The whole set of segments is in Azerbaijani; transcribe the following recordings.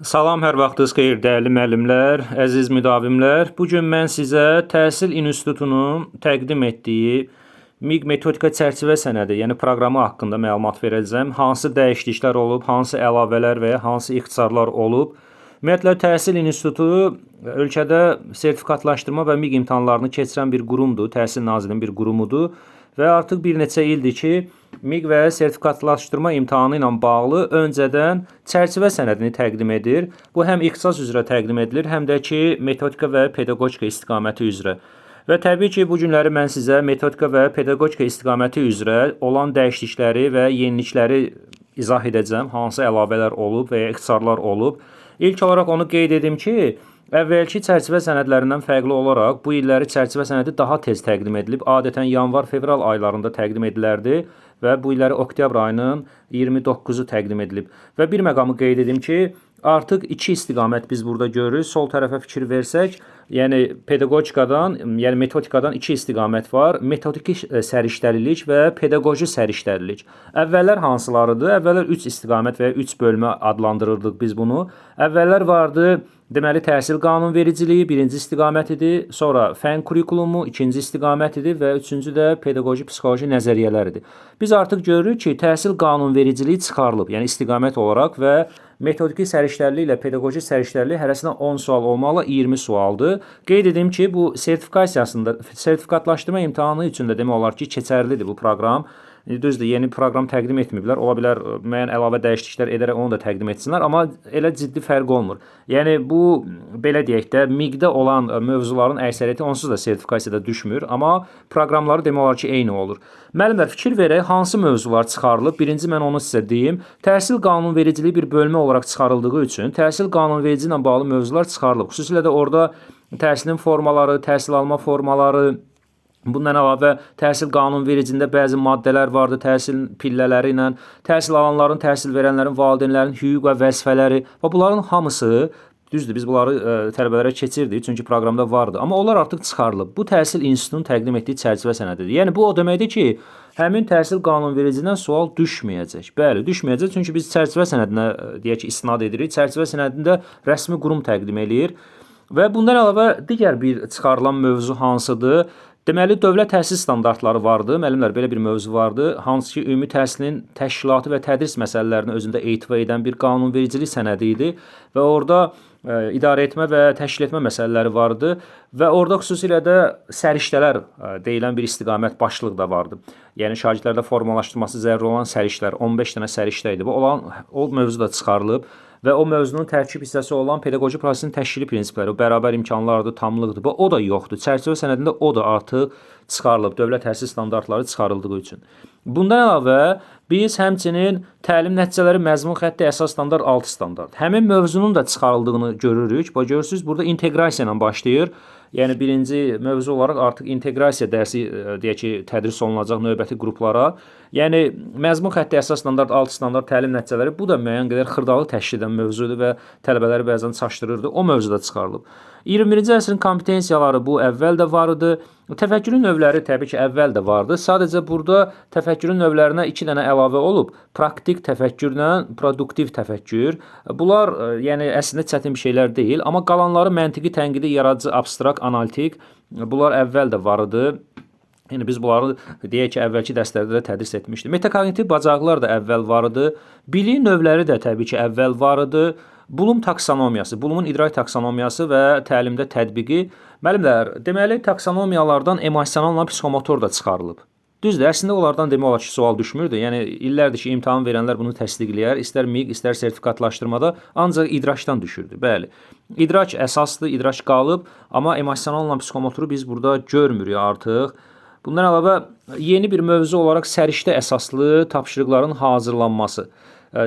Salam, hər vaxtınız xeyir, dəyərli müəllimlər, əziz müdavimlər. Bu gün mən sizə Təhsil İnstitutunun təqdim etdiyi MİQ metodika çərçivə sənədi, yəni proqramı haqqında məlumat verəcəm. Hansı dəyişikliklər olub, hansı əlavələr və ya hansı ixtisarlar olub. Ümumiyyətlə, Təhsil İnstitutu ölkədə sertifikatlaşdırma və MİQ imtahanlarını keçirən bir qurumdur, Təhsil Nazirliyinin bir qurumudur. Və artıq bir neçə ildir ki, MİQ və sertifikatlaşdırma imtahanı ilə bağlı öncədən çərçivə sənədini təqdim edir. Bu həm ixtisas üzrə təqdim edilir, həm də ki, metodika və pedaqogika istiqaməti üzrə. Və təbii ki, bu günləri mən sizə metodika və pedaqogika istiqaməti üzrə olan dəyişiklikləri və yenilikləri izah edəcəm, hansı əlavələr olub və ya ixtisarlar olub. İlk olaraq onu qeyd edim ki, əvvəlki çərçivə sənədlərindən fərqli olaraq bu illəri çərçivə sənədi daha tez təqdim edilib. Adətən yanvar-fevral aylarında təqdim edilərdi və bu illəri oktyabr ayının 29-u təqdim edilib. Və bir məqamı qeyd edim ki, artıq iki istiqamət biz burada görürük. Sol tərəfə fikir versək, yəni pedaqogikadan, yəni metodikadan iki istiqamət var. Metodiki səriştəlilik və pedaqoji səriştəlilik. Əvvəllər hansılarıdır? Əvvəllər 3 istiqamət və ya 3 bölmə adlandırırdıq biz bunu. Əvvəllər vardı deməli təhsil qanunvericiliyi birinci istiqamət idi, sonra fən kurikulumu ikinci istiqamət idi və üçüncü də pedaqoji psixoloji nəzəriyyələridir. Biz artıq görürük ki, təhsil qanunvericiliyi çıxarılıb, yəni istiqamət olaraq və metodiki səriştəlilik ilə pedaqoji səriştəlilik hərəsinə 10 sual olmaqla 20 sualdır. Qeyd edim ki, bu sertifikatlaşdırma imtahanı üçün də demək olar ki, keçərlidir bu proqram. Düzdür, yeni proqram təqdim etməyiblər. Ola bilər müəyyən əlavə dəyişikliklər edərək onu da təqdim etsinlər, amma elə ciddi fərq olmur. Yəni bu belə deyək də MİQ-də olan mövzuların əksəriyyəti onsuz da sertifikasiyada düşmür, amma proqramları demək olar ki, eyni olur. Müəllimlər, fikir verək, hansı mövzular çıxarılıb? Birinci mən onu sizə deyim. Təhsil qanunvericiliyi bir bölmə olaraq çıxarıldığı üçün təhsil qanunvericiliyi ilə bağlı mövzular çıxarılıb. Xüsusilə də orada təhsilin formaları, təhsil alma formaları, bundan əlavə təhsil qanunvericiliyində bəzi maddələr vardı, təhsil pillələri ilə, təhsil alanların, təhsil verənlərin, valideynlərin hüquq və vəzifələri və bunların hamısı, düzdür, biz bunları tələbələrə keçirdik, çünki proqramda vardı, amma onlar artıq çıxarılıb. Bu Təhsil İnstitutunun təqdim etdiyi çərçivə sənədidir. Yəni bu o deməkdir ki, həmin təhsil qanunvericiliyindən sual düşməyəcək. Bəli, düşməyəcək, çünki biz çərçivə sənədinə deyək ki, istinad edirik. Çərçivə sənədində rəsmi qurum təqdim eləyir. Və bundan əlavə digər bir çıxarılan mövzu hansıdır? Deməli, dövlət təhsil standartları vardı. Müəllimlər, belə bir mövzu vardı. Hansı ki, ümumi təhsilin təşkilatı və tədris məsələlərini özündə etiva edən bir qanunvericilik sənədi idi və orada idarə etmə və təşkil etmə məsələləri vardı və orada xüsusilə də səriştələr deyilən bir istiqamət başlıq da vardı. Yəni şagirdlərdə formalaşdırması zəruri olan səriştələr, 15 dənə səriştə idi. O mövzu da çıxarılıb və o mövzunun tərkib hissəsi olan pedaqoji prosesin təşkili prinsipləri, o bərabər imkanlardır, tamlıqdır. Və o da yoxdur. Çərçivə sənədində o da artıq çıxarılıb, dövlət təhsil standartları çıxarıldığı üçün. Bundan əlavə, biz həmçinin təlim nəticələri məzmun xətti əsas standart 6 standart. Həmin mövzunun da çıxarıldığını görürük. Görürsünüz, burada inteqrasiya ilə başlayır. Yəni birinci mövzu olaraq artıq inteqrasiya dərsi deyək ki, tədris olunacaq növbəti qruplara. Yəni məzmun xətti əsas standart 6 standart təlim nəticələri bu da müəyyən qədər xırdalı təşkil edən mövzudur və tələbələri bəzən çaşdırırdı. O mövzu da çıxarılıb. 21-ci əsrin kompetensiyaları bu əvvəl də var idi. Təfəkkürün növləri təbii ki, əvvəl də vardı. Sadəcə burada təfəkkürün növlərinə 2 dənə əlavə olub. Praktik təfəkkürlə produktiv təfəkkür. Bunlar yəni əslində çətin bir şeylər deyil, amma qalanları məntiqi, tənqidi, yaradıcı, abstrakt, analitik, bunlar əvvəl də var idi. Yəni biz bunları deyək ki, əvvəlki dərslərdə də tədris etmişdik. Metakognitiv bacarıqlar da əvvəl var idi. Bilik növləri də təbii ki, əvvəl var idi. Bloom taksonomiyası, Bloomun idrak taksonomiyası və təlimdə tətbiqi. Müəllimlər, deməli taksonomiyalardan emosionalla psixomotor da çıxarılıb. Düzdür, əslində onlardan demək olar ki, sual düşmürdü. Yəni illərdir ki, imtahan verənlər bunu təsdiqləyər, istər MİQ, istər sertifikatlaşdırmada, ancaq idrakdan düşürdü. Bəli. İdrak əsasdır, idrak qalıb, amma emosionalla psixomotoru biz burada görmürük artıq. Bundan əlavə yeni bir mövzu olaraq səriştə əsaslı tapşırıqların hazırlanması.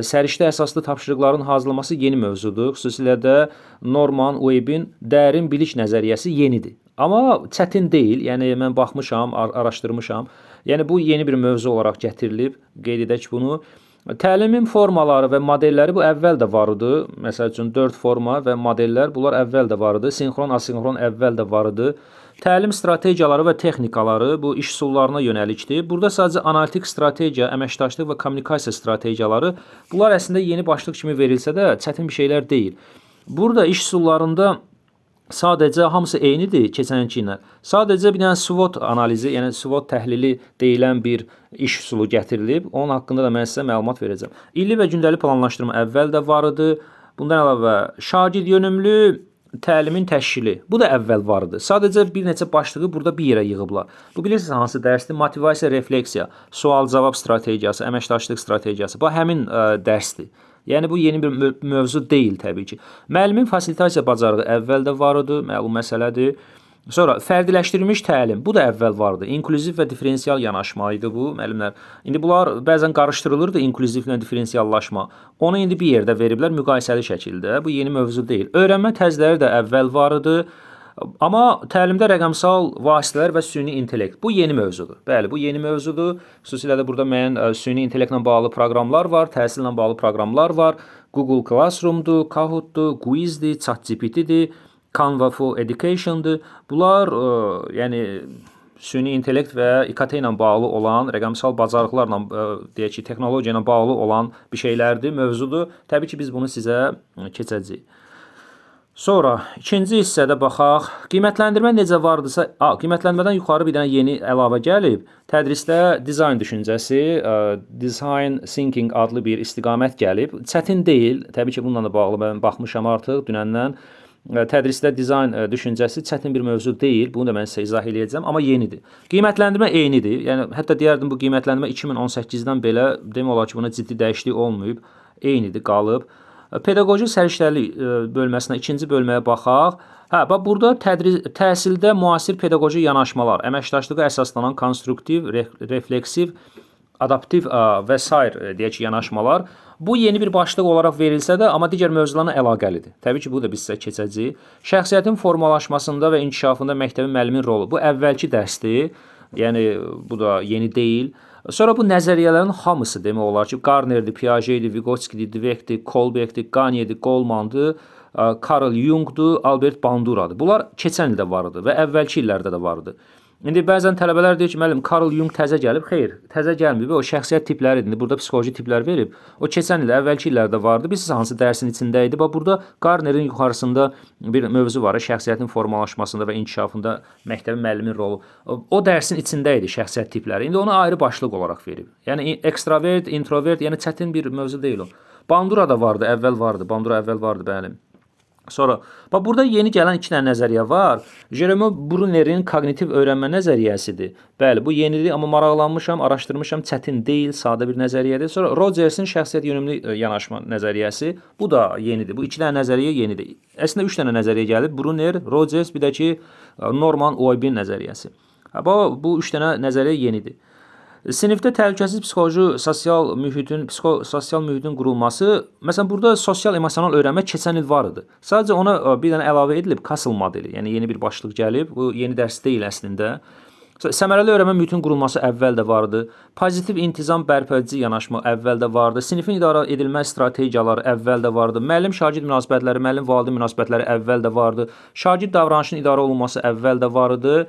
Səriştə əsaslı tapşırıqların hazırlanması yeni mövzudur. Xüsusilə də Norman Webb'in dərin bilik nəzəriyyəsi yenidir. Amma çətin deyil. Yəni mən baxmışam, araşdırmışam. Yəni bu yeni bir mövzu olaraq gətirilib. Qeyd edək bunu. Təlimin formaları və modelləri bu əvvəl də var idi. Məsəl üçün 4 forma və modellər bunlar əvvəl də var idi. Sinxron, asinxron əvvəl də var idi. Təlim strategiyaları və texnikaları bu iş üsullarına yönəlikdir. Burada sadəcə analitik strategiya, əməkdaşlıq və kommunikasiya strategiyaları bunlar əslində yeni başlıq kimi verilsə də çətin bir şeylər deyil. Burada iş üsullarında sadəcə hamısı eynidir keçənki ilə. Sadəcə bir dənə SWOT analizi, yəni SWOT təhlili deyilən bir iş üsulu gətirilib. Onun haqqında da mən sizə məlumat verəcəm. İlli və gündəlik planlaşdırma əvvəl də var idi. Bundan əlavə şagird yönümlü təlimin təşkili. Bu da əvvəl var idi. Sadəcə bir neçə başlığı burada bir yerə yığıblar. Bu bilirsiniz hansı dərsdir? Motivasiya, refleksiya, sual-cavab strategiyası, əməkdaşlıq strategiyası. Bu həmin dərsdir. Yəni bu yeni bir mövzu deyil təbii ki. Müəllimin fasilitasiya bacarığı əvvəl də var idi, məlum məsələdir. Sonra fərdiləşdirilmiş təlim, bu da əvvəl vardı. İnklüziv və diferensial yanaşma idi bu, müəllimlər. İndi bunlar bəzən qarışdırılırdı, inklüzivlə diferensiallaşma. Onu indi bir yerdə veriblər müqayisəli şəkildə. Bu yeni mövzu deyil. Öyrənmə tərzləri də əvvəl var idi. Amma təlimdə rəqəmsal vasitələr və süni intellekt. Bu yeni mövzudur. Bəli, bu yeni mövzudur. Xüsusilə də burada müəyyən süni intellektlə bağlı proqramlar var, təhsillə bağlı proqramlar var. Google Classroom'dur, Kahoot'dur, Quiz'dir, ChatGPT'dir. Canva for Education'dır. Bunlar yəni süni intellekt və İKT ilə bağlı olan, rəqəmsal bacarıqlarla deyək ki, texnologiya ilə bağlı olan bir şeylərdir, mövzudur. Təbii ki, biz bunu sizə keçəcəyik. Sonra ikinci hissədə baxaq. Qiymətləndirmə necə vardısa, qiymətləndirmədən yuxarı bir dənə yeni əlavə gəlib. Tədrisdə dizayn düşüncəsi, design thinking adlı bir istiqamət gəlib. Çətin deyil. Təbii ki, bununla da bağlı mən baxmışam artıq dünəndən. Tədrisdə dizayn düşüncəsi çətin bir mövzu deyil. Bunu da mən sizə izah eləyəcəm, amma yenidir. Qiymətləndirmə eynidir. Yəni hətta deyərdim bu qiymətləndirmə 2018-dən belə demək olar ki, buna ciddi dəyişiklik olmayıb. Eynidir, qalıb. Pedaqoji səriştəlik bölməsinə, ikinci bölməyə baxaq. Bax burada təhsildə müasir pedaqoji yanaşmalar, əməkdaşlığa əsaslanan konstruktiv, refleksiv, adaptiv və sair deyək ki, yanaşmalar. Bu yeni bir başlıq olaraq verilsə də, amma digər mövzularla əlaqəlidir. Təbii ki, bu da biz sizə keçəcəyik. Şəxsiyyətin formalaşmasında və inkişafında məktəbin müəllimin rolu. Bu əvvəlki dərsdir. Yəni bu da yeni deyil. Sonra bu nəzəriyyələrin hamısı demək olar ki, Gardnerdir, Piaget'dir, Vygotsky'dir, Dweck'dir, Kolbeck'dir, Gagne'dir, Goleman'dır, Carl Jung'dur, Albert Bandura'dır. Bunlar keçən ildə var idi və əvvəlki illərdə də var idi. İndi bəzən tələbələr deyir ki, müəllim, Carl Jung təzə gəlib. Xeyr, təzə gəlməyib. O şəxsiyyət tipləridir. İndi burada psixoloji tiplər verib. O keçən il, əvvəlki illərdə vardı. Bilirsiniz hansı dərsin içində idi? Bax burada Gardnerin yuxarısında bir mövzu var, şəxsiyyətin formalaşmasında və inkişafında məktəbin müəllimin rolu. O dərsin içində idi şəxsiyyət tipləri. İndi onu ayrı başlıq olaraq verib. Yəni ekstravert, introvert, yəni çətin bir mövzu deyil o. Bandura da vardı, əvvəl vardı. Bandura əvvəl vardı, bəli. Sonra, bax burada yeni gələn iki dənə nəzəriyyə var. Jerome Bruner'in kognitiv öyrənmə nəzəriyyəsidir. Bəli, bu yenidir, amma maraqlanmışam, araşdırmışam, çətin deyil, sadə bir nəzəriyyədir. Sonra Rogersin şəxsiyyət yönümlü yanaşma nəzəriyyəsi, bu da yenidir. Bu iki dənə nəzəriyyə yenidir. Əslində 3 dənə nəzəriyyə gəlib. Bruner, Rogers, bir də ki Norman Oibin nəzəriyyəsi. Bu 3 dənə nəzəriyyə yenidir. Sinifdə təhlükəsiz sosial mühitin qurulması, məsələn burada sosial emosional öyrənmə keçən il var idi. Sadəcə ona bir dənə əlavə edilib Castle modeli, yəni yeni bir başlıq gəlib. Bu yeni dərs deyil əslində. Səmərəli öyrənmə mühitin qurulması əvvəl də vardı. Pozitiv intizam bərpedici yanaşma əvvəl də vardı. Sinifin idarə edilmə strategiyaları əvvəl də vardı. Müəllim-şagird münasibətləri, müəllim-valideyn münasibətləri əvvəl də vardı. Şagird davranışının idarə olunması əvvəl də vardı.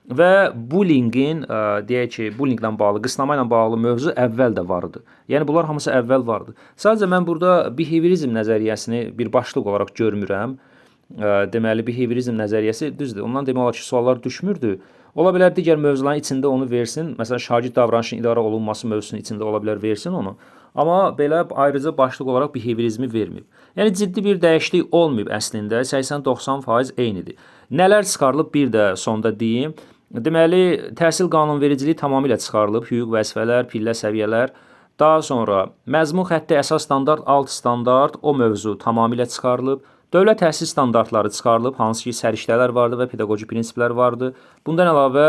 Və bullyingin, deyək ki, bullyinglə bağlı, qısnama ilə bağlı mövzu əvvəl də vardı. Yəni bunlar hamısı əvvəl vardı. Sadəcə mən burada behaviorizm nəzəriyyəsini bir başlıq olaraq görmürəm. Deməli, behaviorizm nəzəriyyəsi düzdür. Ondan demək olar ki, suallar düşmürdü. Ola bilər digər mövzuların içində onu versin. Məsələn, şagird davranışının idarə olunması mövzusunun içində ola bilər versin onu. Amma belə ayrıca başlıq olaraq behaviorizmi verməyib. Yəni ciddi bir dəyişiklik olmayıb əslində. 80-90% eynidir. Nələr çıxarılıb bir də sonda deyim. Deməli, təhsil qanunvericiliyi tamamilə çıxarılıb, hüquq vəzifələr, pillə səviyyələr. Daha sonra məzmun xətti əsas standart, alt standart, o mövzu tamamilə çıxarılıb. Dövlət təhsil standartları çıxarılıb, hansı ki səriştələr vardı və pedaqoji prinsiplər vardı. Bundan əlavə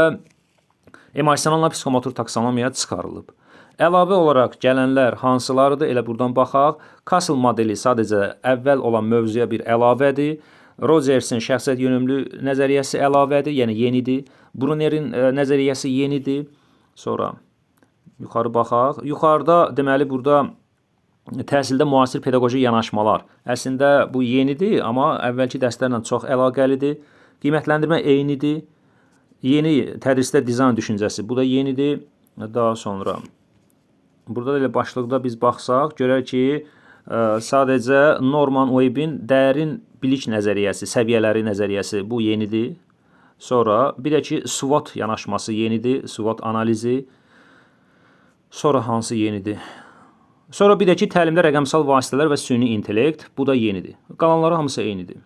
emosional psixomotor taksonomiya çıxarılıb. Əlavə olaraq gələnlər hansılarıdır? Elə buradan baxaq. Castle modeli sadəcə əvvəl olan mövzuya bir əlavədir. Rogersin şəxsiyyət yönümlü nəzəriyyəsi əlavədir, yəni yenidir. Bruner'in nəzəriyyəsi yenidir. Sonra yuxarı baxaq. Yuxarıda deməli burada təhsildə müasir pedaqoji yanaşmalar. Əslində bu yenidir, amma əvvəlki dərslərlə çox əlaqəlidir. Qiymətləndirmə eynidir. Yeni tədrisdə dizayn düşüncəsi, bu da yenidir. Daha sonra burada da elə başlıqda biz baxsaq, görək ki, sadəcə Norman Webin dərin bilik nəzəriyyəsi, səviyyələri nəzəriyyəsi bu yenidir. Sonra bir də ki, SWOT yanaşması yenidir, SWOT analizi. Sonra hansı yenidir? Sonra bir də ki, təlimdə rəqəmsal vasitələr və süni intellekt, bu da yenidir. Qalanları hamısı eynidir.